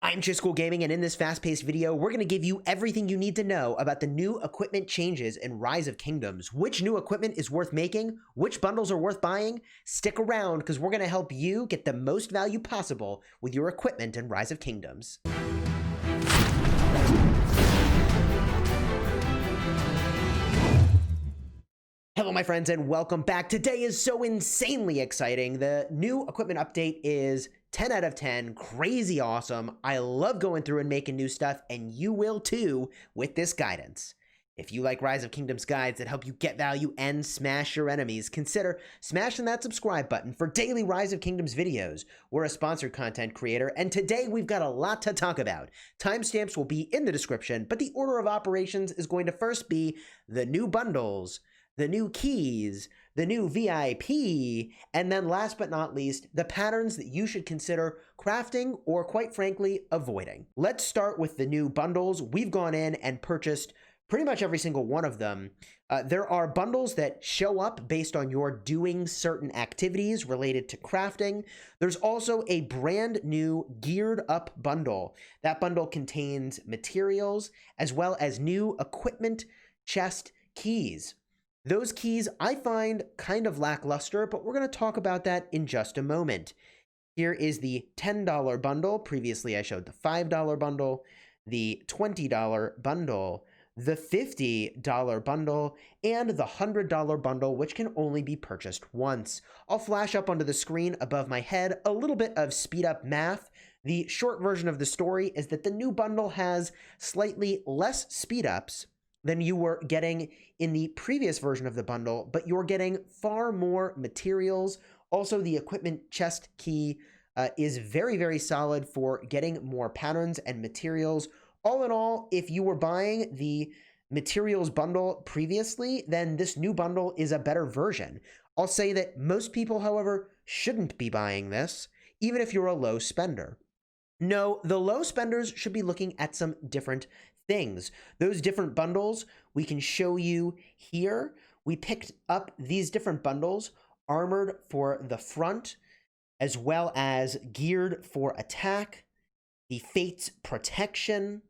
I'm Chisgule Gaming, and in this fast-paced video, we're going to give you everything you need to know about the new equipment changes in Rise of Kingdoms. Which new equipment is worth making? Which bundles are worth buying? Stick around, because we're going to help you get the most value possible with your equipment in Rise of Kingdoms. Hello, my friends, and welcome back. Today is so insanely exciting. The new equipment update is 10 out of 10, crazy awesome. I love going through and making new stuff, and you will too with this guidance. If you like Rise of Kingdoms guides that help you get value and smash your enemies, consider smashing that subscribe button for daily Rise of Kingdoms videos. We're a sponsored content creator, and today we've got a lot to talk about. Timestamps will be in the description, but the order of operations is going to first be the new bundles, the new keys, the new VIP, and then last but not least, the patterns that you should consider crafting or, quite frankly, avoiding. Let's start with the new bundles. We've gone in and purchased pretty much every single one of them. There are bundles that show up based on your doing certain activities related to crafting. There's also a brand new geared up bundle. That bundle contains materials as well as new equipment chest keys. Those keys I find kind of lackluster, but we're going to talk about that in just a moment. Here is the $10 bundle. Previously, I showed the $5 bundle, the $20 bundle, the $50 bundle, and the $100 bundle, which can only be purchased once. I'll flash up onto the screen above my head a little bit of speed up math. The short version of the story is that the new bundle has slightly less speed ups than you were getting in the previous version of the bundle, but you're getting far more materials. Also, the equipment chest key is very, very solid for getting more patterns and materials. All in all, if you were buying the materials bundle previously, then this new bundle is a better version. I'll say that most people, however, shouldn't be buying this, even if you're a low spender. No, the low spenders should be looking at some different things. Those different bundles we can show you here. We picked up these different bundles, armored for the front, as well as geared for attack, the Fate's Protection,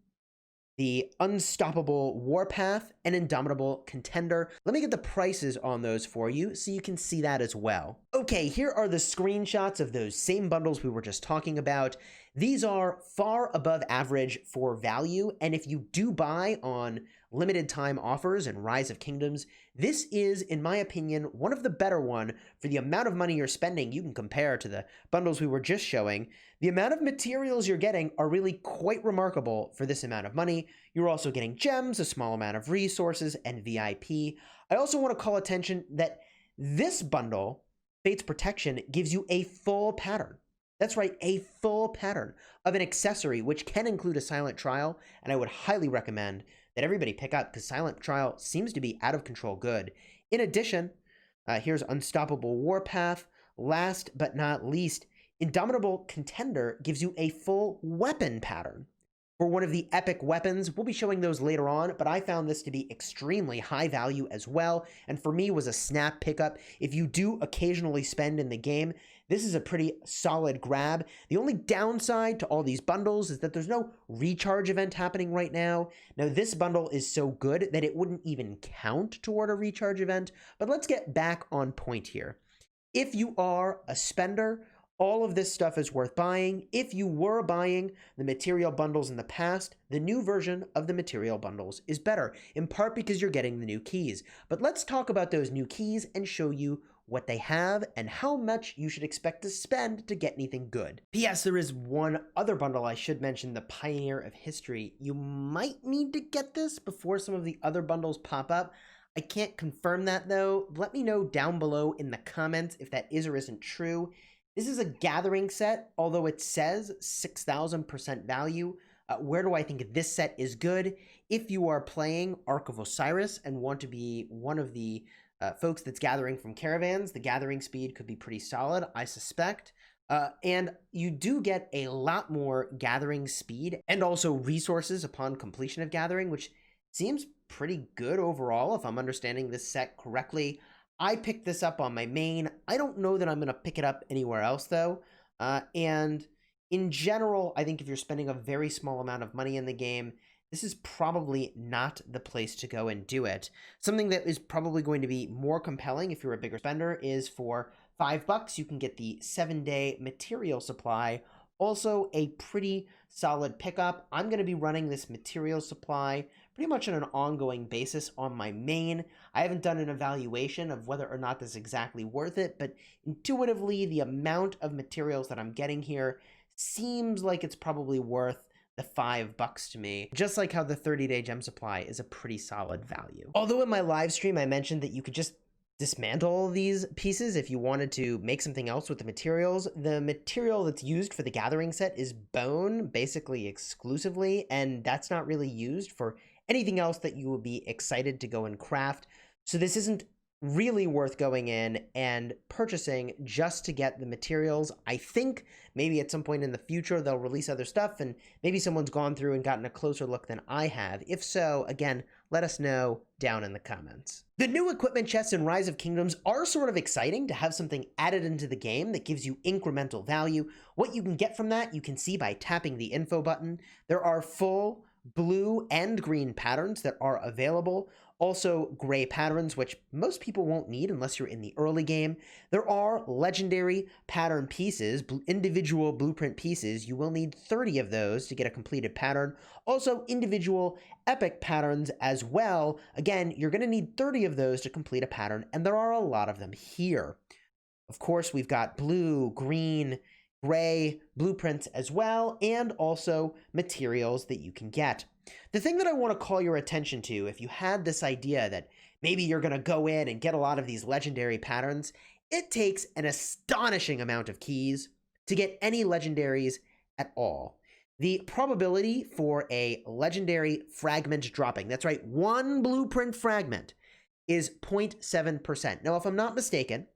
the Unstoppable Warpath, and Indomitable Contender. Let me get the prices on those for you so you can see that as well. Okay, here are the screenshots of those same bundles we were just talking about. These are far above average for value, and if you do buy on limited time offers in Rise of Kingdoms, this is, in my opinion, one of the better one for the amount of money you're spending. You can compare to the bundles we were just showing. The amount of materials you're getting are really quite remarkable for this amount of money. You're also getting gems, a small amount of resources, and VIP. I also want to call attention that this bundle, Fate's Protection, gives you a full pattern. That's right, a full pattern of an accessory, which can include a silent trial, and I would highly recommend that everybody pick up, because silent trial seems to be out of control good. In addition, here's Unstoppable Warpath. Last but not least, Indomitable Contender gives you a full weapon pattern for one of the epic weapons. We'll be showing those later on, but I found this to be extremely high value as well, and for me was a snap pickup. If you do occasionally spend in the game, this is a pretty solid grab. The only downside to all these bundles is that there's no recharge event happening right now. Now, this bundle is so good that it wouldn't even count toward a recharge event, but let's get back on point here. If you are a spender, all of this stuff is worth buying. If you were buying the material bundles in the past, the new version of the material bundles is better, in part because you're getting the new keys. But let's talk about those new keys and show you what they have and how much you should expect to spend to get anything good. P.S. There is one other bundle I should mention, the Pioneer of History. You might need to get this before some of the other bundles pop up. I can't confirm that though. Let me know down below in the comments if that is or isn't true. This is a gathering set, although it says 6,000% value. Where do I think this set is good? If you are playing Ark of Osiris and want to be one of the folks that's gathering from caravans, the gathering speed could be pretty solid, I suspect. And you do get a lot more gathering speed and also resources upon completion of gathering, which seems pretty good overall if I'm understanding this set correctly. I picked this up on my main. I don't know that I'm going to pick it up anywhere else, though. And In general, I think if you're spending a very small amount of money in the game, this is probably not the place to go and do it. Something that is probably going to be more compelling if you're a bigger spender is for $5, you can get the 7-day material supply. Also, a pretty solid pickup. I'm going to be running this material supply pretty much on an ongoing basis on my main. I haven't done an evaluation of whether or not this is exactly worth it, but intuitively, the amount of materials that I'm getting here seems like it's probably worth the $5 to me, just like how the 30-day gem supply is a pretty solid value. Although in my live stream I mentioned that you could just dismantle all these pieces if you wanted to make something else with the material that's used for the gathering set is bone, basically exclusively, and that's not really used for anything else that you would be excited to go and craft. So this isn't really worth going in and purchasing just to get the materials. I think maybe at some point in the future they'll release other stuff, and maybe someone's gone through and gotten a closer look than I have. If so, again, let us know down in the comments. The new equipment chests in Rise of Kingdoms are sort of exciting to have something added into the game that gives you incremental value. What you can get from that, you can see by tapping the info button. There are full blue and green patterns that are available. Also gray patterns, which most people won't need unless you're in the early game. There are legendary pattern pieces, individual blueprint pieces. You will need 30 of those to get a completed pattern. Also individual epic patterns as well. Again, you're going to need 30 of those to complete a pattern, and there are a lot of them here. Of course, we've got blue, green, gray blueprints as well, and also materials that you can get. The thing that I want to call your attention to, if you had this idea that maybe you're going to go in and get a lot of these legendary patterns, it takes an astonishing amount of keys to get any legendaries at all. The probability for a legendary fragment dropping, that's right, one blueprint fragment, is 0.7%. Now, if I'm not mistaken,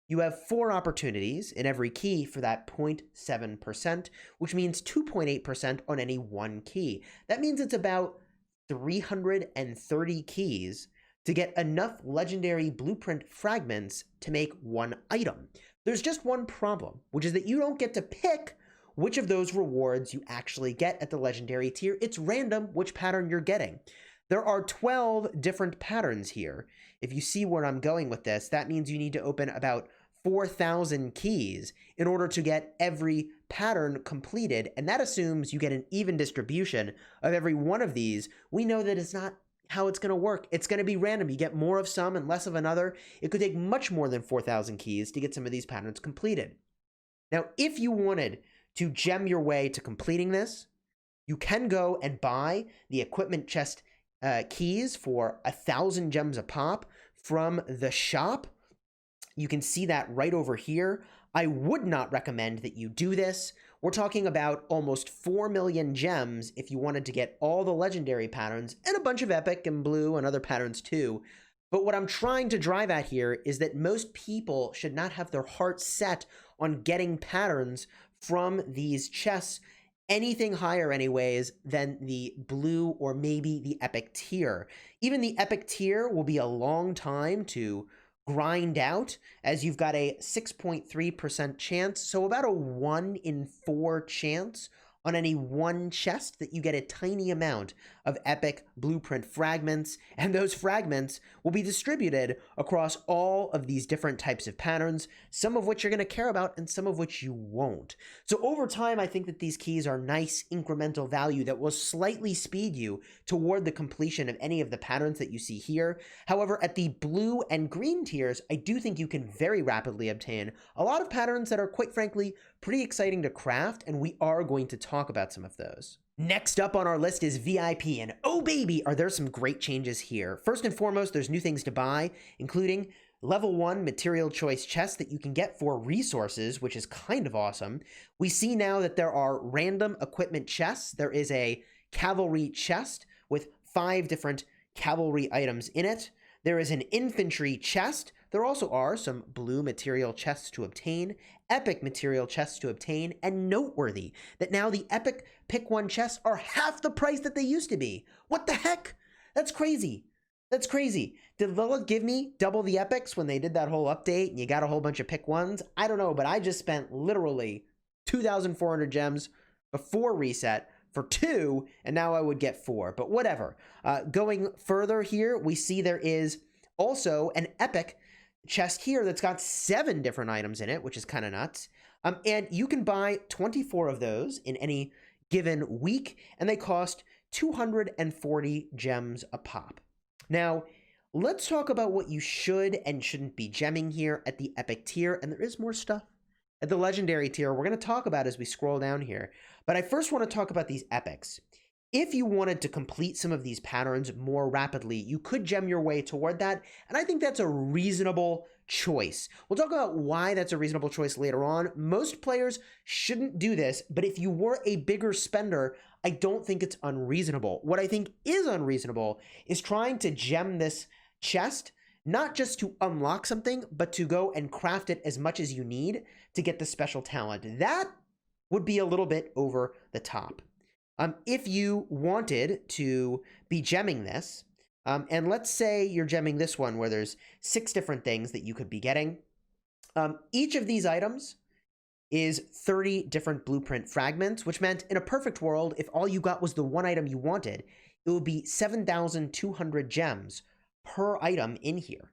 you have 4 opportunities in every key for that 0.7%, which means 2.8% on any one key. That means it's about 330 keys to get enough legendary blueprint fragments to make one item. There's just one problem, which is that you don't get to pick which of those rewards you actually get at the legendary tier. It's random which pattern you're getting. There are 12 different patterns here. If you see where I'm going with this, that means you need to open about 4,000 keys in order to get every pattern completed, and that assumes you get an even distribution of every one of these. We know that it's not how it's going to work. It's going to be random. You get more of some and less of another. It could take much more than 4,000 keys to get some of these patterns completed. Now, if you wanted to gem your way to completing this, you can go and buy the equipment chest keys for 1,000 gems a pop from the shop. You can see that right over here. I would not recommend that you do this. We're talking about almost 4 million gems if you wanted to get all the legendary patterns and a bunch of epic and blue and other patterns too. But what I'm trying to drive at here is that most people should not have their hearts set on getting patterns from these chests anything higher anyways than the blue or maybe the epic tier. Even the epic tier will be a long time to grind out, as you've got a 6.3% chance, so about a 1 in 4 chance on any one chest that you get a tiny amount of epic blueprint fragments, and those fragments will be distributed across all of these different types of patterns, some of which you're going to care about and some of which you won't. So over time, I think that these keys are nice incremental value that will slightly speed you toward the completion of any of the patterns that you see here. However, at the blue and green tiers, I do think you can very rapidly obtain a lot of patterns that are, quite frankly, pretty exciting to craft, and we are going to talk about some of those. Next up on our list is VIP, and oh baby, are there some great changes here. First and foremost, there's new things to buy, including level 1 material choice chests that you can get for resources, which is kind of awesome. We see now that there are random equipment chests. There is a cavalry chest with 5 different cavalry items in it. There is an infantry chest. There also are some blue material chests to obtain, epic material chests to obtain, and noteworthy that now the epic pick 1 chests are half the price that they used to be. What the heck? That's crazy. That's crazy. Did Lilith give me double the epics when they did that whole update and you got a whole bunch of pick 1s? I don't know, but I just spent literally 2,400 gems before reset for 2, and now I would get 4, but whatever. Going further here, we see there is also an epic chest here that's got 7 different items in it, which is kind of nuts. And you can buy 24 of those in any given week, and they cost 240 gems a pop. Now, let's talk about what you should and shouldn't be gemming here at the epic tier, and there is more stuff at the legendary tier we're going to talk about as we scroll down here. But I first want to talk about these epics. If you wanted to complete some of these patterns more rapidly, you could gem your way toward that, and I think that's a reasonable choice. We'll talk about why that's a reasonable choice later on. Most players shouldn't do this, but if you were a bigger spender, I don't think it's unreasonable. What I think is unreasonable is trying to gem this chest, not just to unlock something, but to go and craft it as much as you need to get the special talent. That would be a little bit over the top. If you wanted to be gemming this, and let's say you're gemming this one where there's 6 different things that you could be getting. Each of these items is 30 different blueprint fragments, which meant in a perfect world, if all you got was the one item you wanted, it would be 7,200 gems per item in here.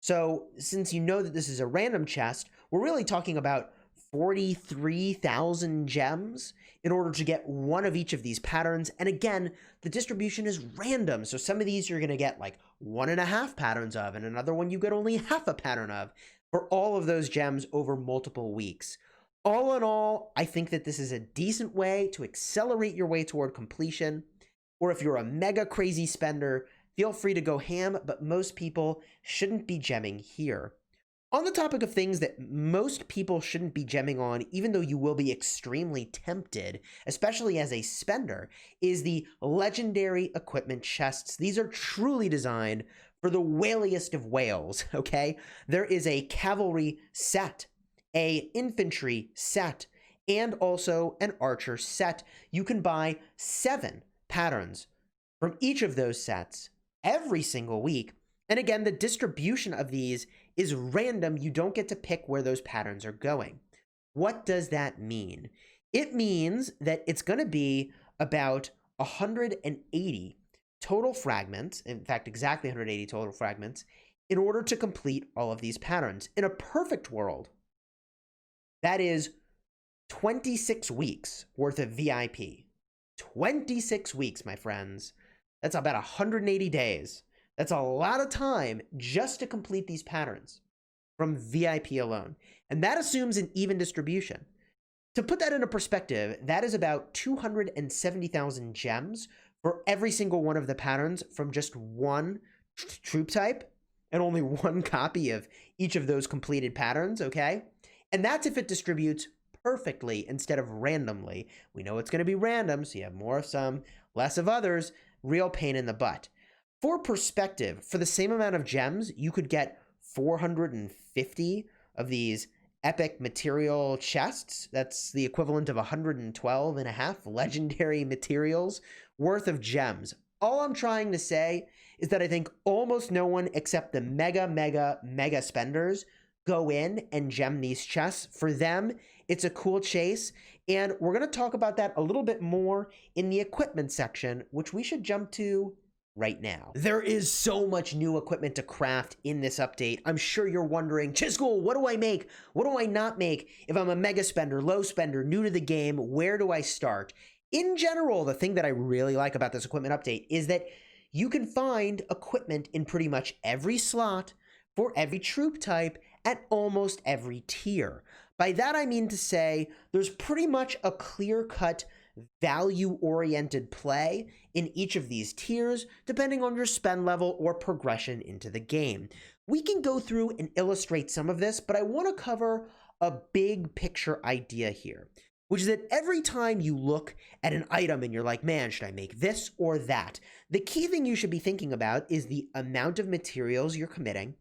So since you know that this is a random chest, we're really talking about 43,000 gems in order to get one of each of these patterns. And again, the distribution is random. So some of these you're going to get like 1.5 patterns of, and another one you get only half a pattern of for all of those gems over multiple weeks. All in all, I think that this is a decent way to accelerate your way toward completion. Or if you're a mega crazy spender, feel free to go ham, but most people shouldn't be gemming here. On the topic of things that most people shouldn't be gemming on, even though you will be extremely tempted, especially as a spender, is the legendary equipment chests. These are truly designed for the whaliest of whales, okay? There is a cavalry set, a infantry set, and also an archer set. You can buy 7 patterns from each of those sets every single week. And again, the distribution of these is random. You don't get to pick where those patterns are going. What does that mean? It means that it's going to be about 180 total fragments, in fact, exactly 180 total fragments, in order to complete all of these patterns. In a perfect world, that is 26 weeks worth of VIP. 26 weeks, my friends. That's about 180 days. That's a lot of time just to complete these patterns from VIP alone. And that assumes an even distribution. To put that into perspective, that is about 270,000 gems for every single one of the patterns from just one troop type and only one copy of each of those completed patterns, okay? And that's if it distributes perfectly instead of randomly. We know it's going to be random, so you have more of some, less of others. Real pain in the butt. For perspective, for the same amount of gems, you could get 450 of these epic material chests. That's the equivalent of 112.5 legendary materials worth of gems. All I'm trying to say is that I think almost no one except the mega spenders go in and gem these chests. For them, it's a cool chase. And we're going to talk about that a little bit more in the equipment section, which we should jump to right now. There is so much new equipment to craft in this update. I'm sure you're wondering, Chisgule, what do I make? What do I not make? If I'm a mega spender, low spender, new to the game, where do I start? In general, the thing that I really like about this equipment update is that you can find equipment in pretty much every slot for every troop type at almost every tier. By that, I mean to say there's pretty much a clear-cut value-oriented play in each of these tiers, depending on your spend level or progression into the game. We can go through and illustrate some of this, but I want to cover a big picture idea here, which is that every time you look at an item and you're like, man, should I make this or that? The key thing you should be thinking about is the amount of materials you're committing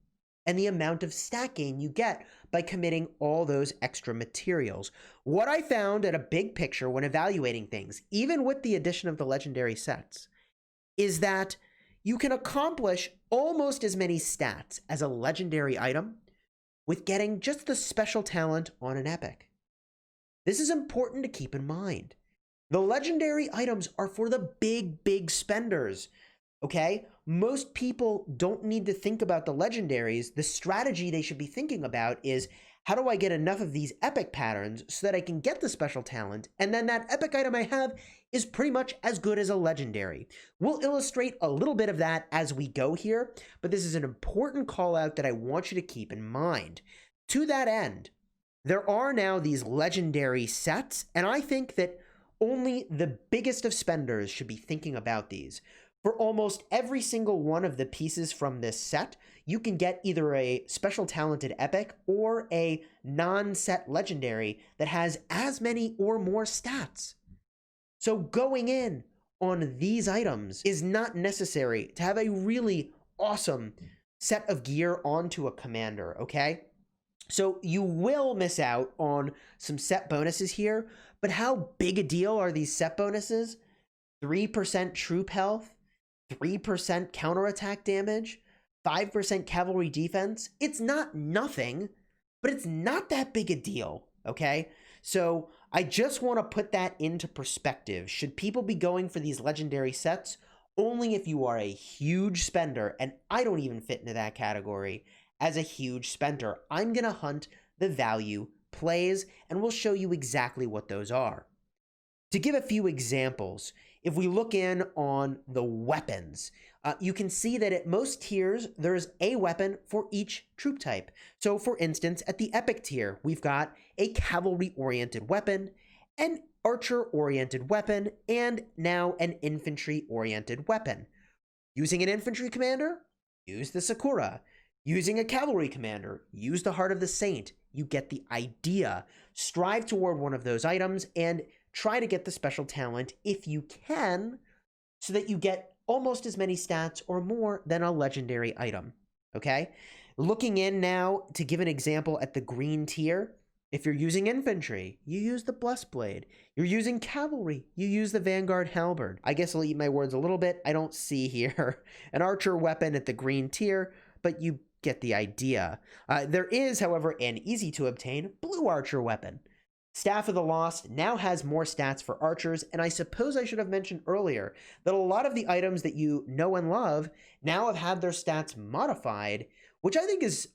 and the amount of stat gain you get by committing all those extra materials. What I found at a big picture when evaluating things, even with the addition of the legendary sets, is that you can accomplish almost as many stats as a legendary item with getting just the special talent on an epic. This is important to keep in mind. The legendary items are for the big spenders, okay? Most people don't need to think about the legendaries. The strategy they should be thinking about is, how do I get enough of these epic patterns so that I can get the special talent, and then that epic item I have is pretty much as good as a legendary. We'll illustrate a little bit of that as we go here, but this is an important call out that I want you to keep in mind. To that end, there are now these legendary sets, and I think that only the biggest of spenders should be thinking about these. For almost every single one of the pieces from this set, you can get either a special talented epic or a non-set legendary that has as many or more stats. So going in on these items is not necessary to have a really awesome set of gear onto a commander, okay? So you will miss out on some set bonuses here, but how big a deal are these set bonuses? 3% troop health, 3% counterattack damage, 5% cavalry defense. It's not nothing, but it's not that big a deal, okay? So I just want to put that into perspective. Should people be going for these legendary sets? Only if you are a huge spender, and I don't even fit into that category as a huge spender. I'm going to hunt the value plays, and we'll show you exactly what those are. To give a few examples, if we look in on the weapons, you can see that at most tiers, there's a weapon for each troop type. So for instance, at the epic tier, we've got a cavalry-oriented weapon, an archer-oriented weapon, and now an infantry-oriented weapon. Using an infantry commander, use the Sakura. Using a cavalry commander, use the Heart of the Saint. You get the idea. Strive toward one of those items and try to get the special talent if you can, so that you get almost as many stats or more than a legendary item, okay? Looking in now to give an example at the green tier, if you're using infantry, you use the Blessed Blade. You're using cavalry, you use the Vanguard Halberd. I guess I'll eat my words a little bit. I don't see here an archer weapon at the green tier, but you get the idea. There is, however, an easy to obtain blue archer weapon. Staff of the Lost now has more stats for archers, and I suppose I should have mentioned earlier that a lot of the items that you know and love now have had their stats modified, which I think is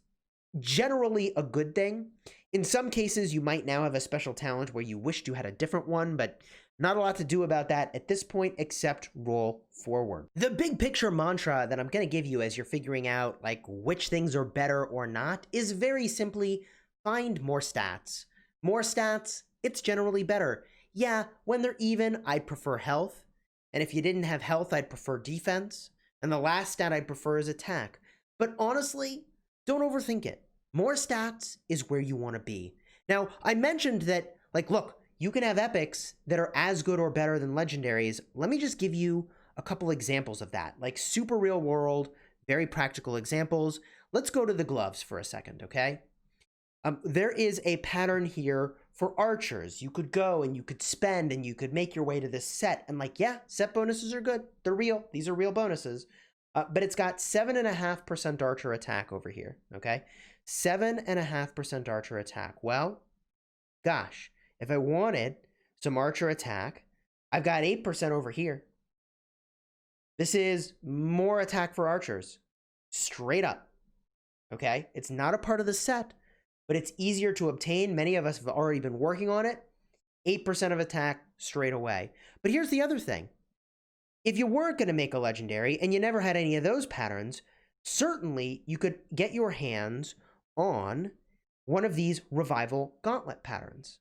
generally a good thing. In some cases, you might now have a special talent where you wished you had a different one, but not a lot to do about that at this point except roll forward. The big picture mantra that I'm going to give you as you're figuring out like which things are better or not is very simply find more stats. More stats, it's generally better. Yeah, when they're even, I'd prefer health. And if you didn't have health, I'd prefer defense. And the last stat I'd prefer is attack. But honestly, don't overthink it. More stats is where you want to be. Now, I mentioned that, like, look, you can have epics that are as good or better than legendaries. Let me just give you a couple examples of that, like super real world, very practical examples. Let's go to the gloves for a second, okay? There is a pattern here for archers. You could go and you could spend and you could make your way to this set. And like, yeah, set bonuses are good. They're real. These are real bonuses. But it's got 7.5% archer attack over here, okay? 7.5% archer attack. Well, gosh, if I wanted some archer attack, I've got 8% over here. This is more attack for archers. Straight up, okay? It's not a part of the set, but it's easier to obtain. Many of us have already been working on it. 8% of attack straight away. But here's the other thing. If you weren't going to make a legendary and you never had any of those patterns, certainly you could get your hands on one of these Revival Gauntlet patterns.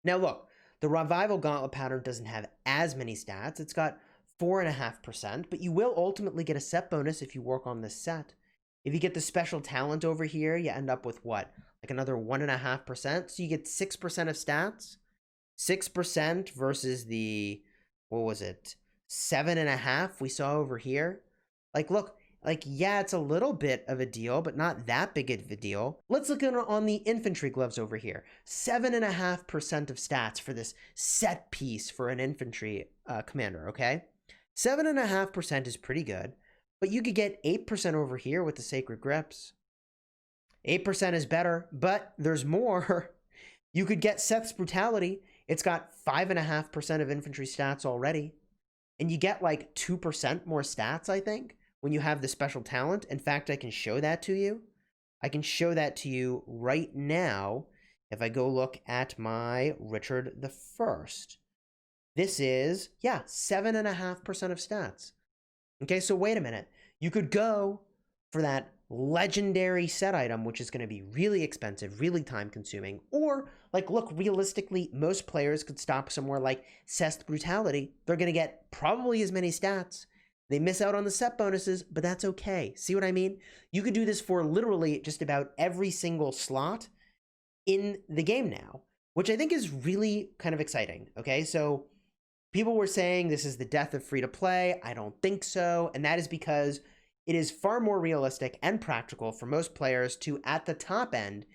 Now look, the Revival Gauntlet pattern doesn't have as many stats. It's got 4.5%, but you will ultimately get a set bonus if you work on this set. If you get the special talent over here, you end up with what? Like another 1.5%. So you get 6% of stats. 6% versus the, what was it? 7.5 we saw over here. Like, look, like, yeah, it's a little bit of a deal, but not that big of a deal. Let's look on the infantry gloves over here. 7.5% of stats for this set piece for an infantry commander, okay? 7.5% is pretty good, but you could get 8% over here with the Sacred Grips. 8% is better, but there's more. You could get Seth's Brutality. It's got 5.5% of infantry stats already. And you get like 2% more stats, I think, when you have the special talent. In fact, I can show that to you. I can show that to you right now if I go look at my Richard the First. This is, yeah, 7.5% of stats. Okay, so wait a minute. You could go for that legendary set item, which is going to be really expensive, really time consuming. Or, like, look, realistically, most players could stop somewhere like Seth's Brutality. They're going to get probably as many stats. They miss out on the set bonuses, but that's okay. See what I mean? You could do this for literally just about every single slot in the game now, which I think is really kind of exciting. Okay, so people were saying this is the death of free-to-play. I don't think so, and that is because it is far more realistic and practical for most players to, at the top end,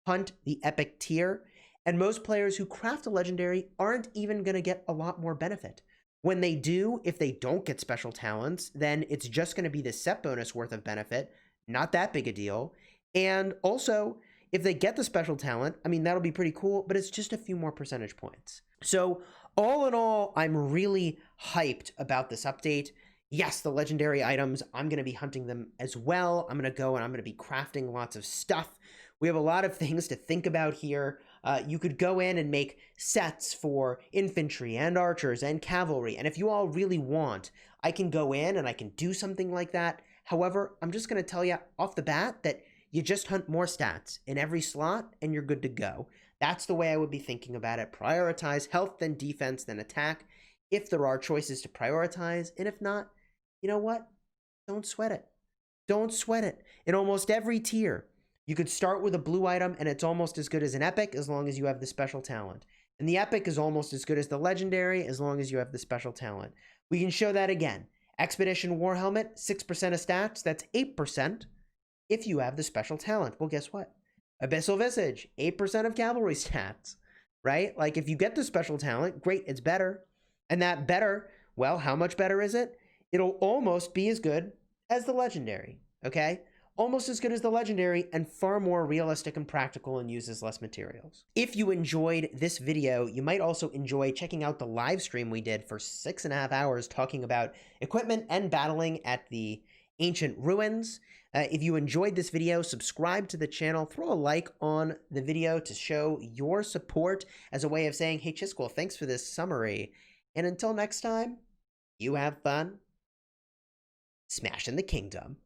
hunt the epic tier, and most players who craft a legendary aren't even going to get a lot more benefit. When they do, if they don't get special talents, then it's just going to be the set bonus worth of benefit, not that big a deal. And also, if they get the special talent, I mean, that'll be pretty cool, but it's just a few more percentage points. So all in all, I'm really hyped about this update. Yes, the legendary items, I'm going to be hunting them as well. I'm going to go and I'm going to be crafting lots of stuff. We have a lot of things to think about here. You could go in and make sets for infantry and archers and cavalry. And if you all really want, I can go in and I can do something like that. However, I'm just going to tell you off the bat that you just hunt more stats in every slot and you're good to go. That's the way I would be thinking about it. Prioritize health, then defense, then attack, if there are choices to prioritize. And if not, you know what? Don't sweat it. Don't sweat it. In almost every tier, you could start with a blue item and it's almost as good as an epic as long as you have the special talent. And the epic is almost as good as the legendary as long as you have the special talent. We can show that again. Expedition War Helmet, 6% of stats. That's 8% if you have the special talent. Well, guess what? Abyssal Visage, 8% of cavalry stats, right? Like, if you get the special talent, great, it's better. And that better, well, how much better is it? It'll almost be as good as the legendary, okay? Almost as good as the legendary and far more realistic and practical and uses less materials. If you enjoyed this video, you might also enjoy checking out the live stream we did for 6.5 hours talking about equipment and battling at the ancient ruins. If you enjoyed this video, subscribe to the channel, throw a like on the video to show your support as a way of saying, hey, Chisgule, thanks for this summary. And until next time, you have fun smashing the kingdom.